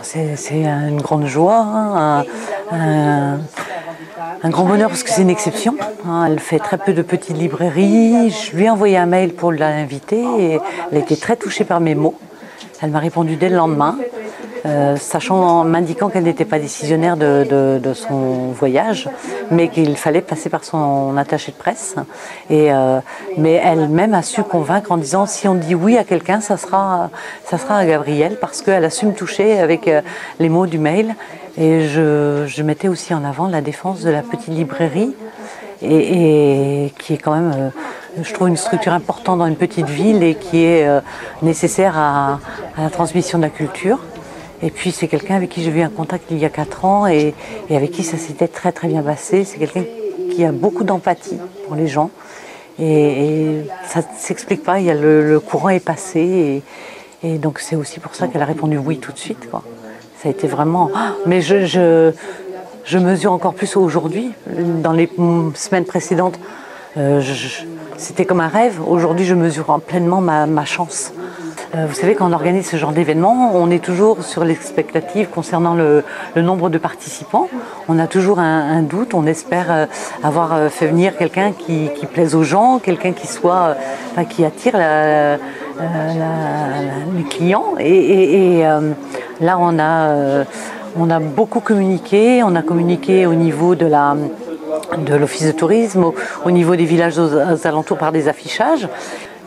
C'est une grande joie, hein, un grand bonheur parce que c'est une exception. Hein. Elle fait très peu de petites librairies. Je lui ai envoyé un mail pour l'inviter et elle a été très touchée par mes mots. Elle m'a répondu dès le lendemain, m'indiquant qu'elle n'était pas décisionnaire de son voyage, mais qu'il fallait passer par son attaché de presse. Mais elle-même a su convaincre en disant si on dit oui à quelqu'un, ça sera à Gabrielle, parce qu'elle a su me toucher avec les mots du mail. Et je mettais aussi en avant la défense de la petite librairie, et qui est quand même, je trouve, une structure importante dans une petite ville et qui est nécessaire à la transmission de la culture. Et puis c'est quelqu'un avec qui j'ai eu un contact il y a 4 ans et avec qui ça s'était très très bien passé. C'est quelqu'un qui a beaucoup d'empathie pour les gens et ça ne s'explique pas, le courant est passé et donc c'est aussi pour ça qu'elle a répondu oui tout de suite, quoi. Ça a été vraiment... Mais je mesure encore plus aujourd'hui. Dans les semaines précédentes, c'était comme un rêve. Aujourd'hui, je mesure pleinement ma chance. Vous savez, quand on organise ce genre d'événement, on est toujours sur l'expectative concernant le nombre de participants. On a toujours un doute. On espère avoir fait venir quelqu'un qui plaise aux gens, quelqu'un qui attire les clients. Là, on a beaucoup communiqué. On a communiqué au niveau de l'office de tourisme, au niveau des villages aux alentours par des affichages.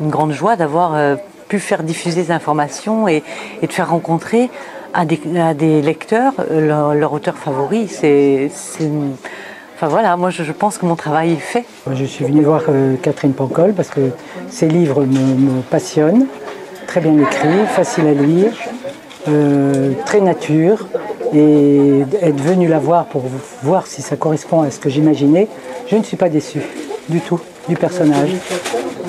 Une grande joie d'avoir pu faire diffuser des informations et de faire rencontrer à des lecteurs leur auteur favori. Enfin voilà, moi je pense que mon travail est fait. Je suis venue voir Catherine Pancol parce que ses livres me passionnent, très bien écrits, faciles à lire, très nature. Et être venue la voir pour voir si ça correspond à ce que j'imaginais, je ne suis pas déçue du tout du personnage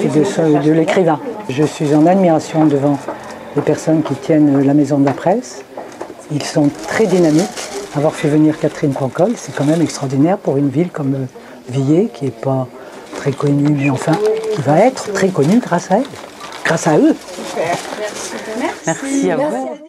et de l'écrivain. Je suis en admiration devant les personnes qui tiennent la maison de la presse. Ils sont très dynamiques. Avoir fait venir Catherine Pancol, c'est quand même extraordinaire pour une ville comme Villers, qui n'est pas très connue, mais enfin, qui va être très connue grâce à elle, grâce à eux. Merci à vous.